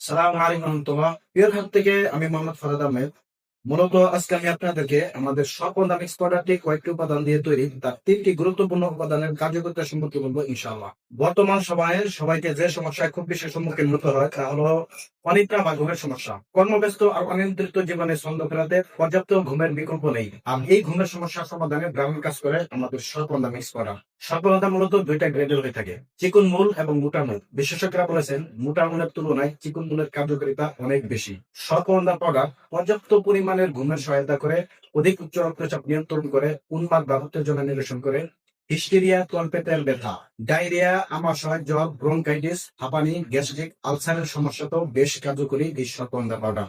সালাম আলাইকুম রহমতুল্লাহ। প্রিয় খাত থেকে আমি মোহাম্মদ ফরাদ আহমেদ। মূলত আজকে আমি আপনাদেরকে আমাদের সকল দামিক্স প্রোডাক্টটি কয়েকটি উপাদান দিয়ে তৈরি তার 3টি গুরুত্বপূর্ণ উপাদানের কার্যকারিতা সম্পর্কে বলবো ইনশাআল্লাহ। বর্তমান সময়ে সবাইকে যে সমস্যায় খুব বেশি সম্মুখীন হতে হয় তা হলো অনিদ্রা বা ঘুমের সমস্যা। কর্মব্যস্ত আর অনিয়ন্ত্রিত জীবনে ছন্দ ফেরাতে পর্যাপ্ত ঘুমের বিকল্প নেই। আর এই ঘুমের সমস্যার সমাধানে গ্রামীণ কাজ করে আমাদের সকল দামিক্স প্রোডাক্ট। সফলতা মূলত দুইটা গ্রেডের হয়ে থাকে, চিকন মূল এবং মোটা মূল। বিশেষজ্ঞরা বলেছেন মোটা মূলের তুলনায় চিকন মূলের কার্যকারিতা অনেক বেশি। সফলতা প্রোডাক্ট পর্যাপ্ত পরিমাণের ঘুমের সহায়তা করে, অধিক উচ্চ রক্তচাপ নিয়ন্ত্রণ করে, উন্মাদ বা উত্তেজনা নিরসন করে, হিস্টেরিয়া, তলপেটের ব্যথা, ডায়রিয়া, আমাশয়, জ্বর, ব্রঙ্কাইটিস, হাঁপানি, গ্যাস্ট্রিক, আলসারের সমস্যাতেও বেশ কার্যকরী এই সফলতা পাউডার।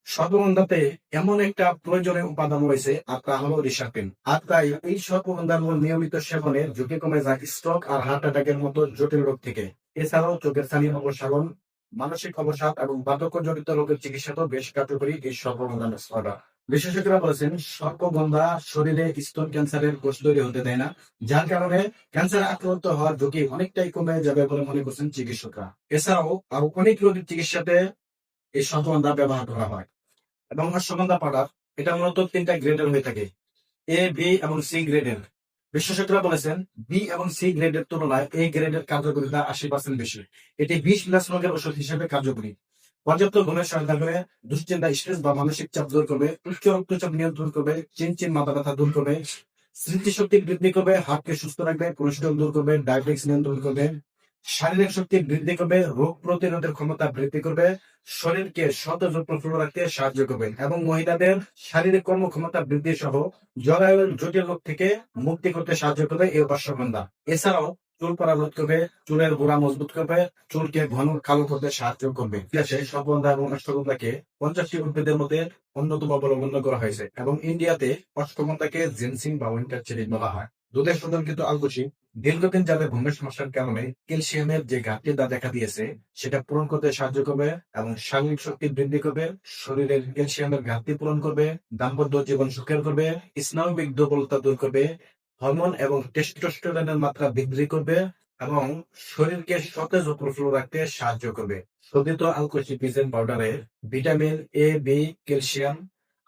সর্বগন্ধাতে এমন একটা প্রয়োজনীয় উপাদান রয়েছে আর তা হলো রিসাপিন। আর তাই এই সর্বগন্ধার নিয়মিত সেবনে ঝুঁকি কমে যায় স্ট্রোক আর হার্ট অ্যাটাকের মতো জটিল রোগ থেকে। এছাড়াও চোখের ছানি অপসারণ, মানসিক অবসাদ এবং বার্ধক্যজনিত রোগের চিকিৎসাতেও বেশ কার্যকরী এই সর্বগন্ধা নুস্খাটা। বিশেষজ্ঞরা বলেছেন সর্পগন্ধা শরীরে স্তন ক্যান্সারের কোষ তৈরি হতে দেয় না, যার কারণে ক্যান্সার আক্রান্ত হওয়ার ঝুঁকি অনেকটাই কমে যাবে বলে মনে করছেন চিকিৎসকরা। এছাড়াও আরো অনেক রোগীর চিকিৎসাতে এই সর্পগন্ধা ব্যবহার করা হয়। এবং অশ্বগন্ধা পাউডার এটা মূলত 3টা গ্রেডের হয়ে থাকে, এ, বি এবং সি গ্রেডের। বিশেষজ্ঞরা বলেছেন বি এবং সি গ্রেডের তুলনায় এই গ্রেডের কার্যকারিতা 80% বেশি। এটি 20+ রোগের ওষুধ হিসেবে কার্যকরী। পর্যাপ্ত ঘুমের সহায়তা করে, দুশ্চিন্তা, স্ট্রেস বা মানসিক চাপ দূর করবে, উচ্চ রক্তচাপ নিয়ন্ত্রণ করবে, চিনচিন মাথা ব্যথা দূর করবে, স্মৃতিশক্তি বৃদ্ধি করবে, হার্টকে সুস্থ রাখবে, কোলেস্টেরল দূর করবে, ডায়াবেটিস নিয়ন্ত্রণ করবে, শারীরিক শক্তি বৃদ্ধি করবে, রোগ প্রতিরোধের ক্ষমতা বৃদ্ধি করবে, শরীরকে সতেজ ও প্রফুল্ল রাখতে সাহায্য করবে এবং মহিলাদের শারীরিক কর্মক্ষমতা বৃদ্ধি সহ জরায়ুর জটিল রোগ থেকে মুক্তি করতে সাহায্য করবে এই অশ্বগন্ধা। এছাড়াও চুল পড়া রোধ করবে, চুলের গোড়া মজবুত করবে, চুলকে ঘন কালো করতে সাহায্য করবে। ইতিহাসে সর্বগন্ধা এবং অশ্বগন্ধাকে 50টি উদ্ভিদের মধ্যে অন্যতম বলে গণ্য করা হয়েছে এবং ইন্ডিয়াতে অশ্বগন্ধাকে জেনসিং বা উইন্টার চেরি বলা হয়। দুধের সন্তানকৃত আলকুচি দীর্ঘদিন যাবে ঘুমের সমস্যার কারণে ক্যালসিয়ামের যে ঘাটতিটা দেখা দিয়েছে সেটা পূরণ করতে সাহায্য করবে এবং শারীরিক শক্তি বৃদ্ধি করবে, শরীরের ক্যালসিয়ামের ঘাটতি পূরণ করবে, দাম্পত্য জীবন সুখের করবে, স্নায়বিক দুর্বলতা দূর করবে, হরমোন এবং টেস্টোস্টেরনের মাত্রা বৃদ্ধি করবে এবং শরীরকে সতেজ ও প্রফুল্ল রাখতে সাহায্য করবে। শোধিত আলকুচি পিজেন পাউডারে vitamin A, B, calcium,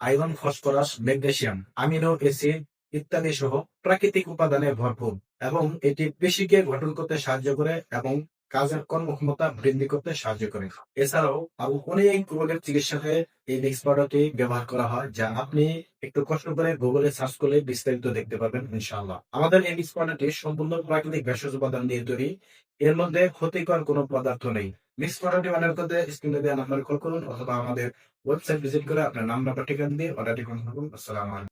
iron, phosphorus, magnesium, amino acid ইত্যাদি সহ প্রাকৃতিক উপাদানে ভরপুর এবং এটি পেশিকে গঠন করতে সাহায্য করে এবং কাজের কর্মক্ষমতা বৃদ্ধি করতে সাহায্য করে। এছাড়াও আরো অনেক রোগের চিকিৎসাতে এই মিক্স পাউডারটি ব্যবহার করা হয়, যা আপনি একটু কষ্ট করে গুগলে সার্চ করলে বিস্তারিত দেখতে পারবেন ইনশাআল্লাহ। আমাদের এই মিক্স পাউডারটি সম্পূর্ণ প্রাকৃতিক ভেষজ উপাদান দিয়ে তৈরি, এর মধ্যে ক্ষতিকর কোনো পদার্থ নেই। মিক্স পাউডারটি অর্ডার করতে স্ক্রিনে দেওয়া নাম্বারে কল করুন অথবা আমাদের ওয়েবসাইট ভিজিট করে আপনার নাম, নাম্বার, ঠিকানা দিয়ে অর্ডারটি কনফার্ম করুন। আসসালামু আলাইকুম।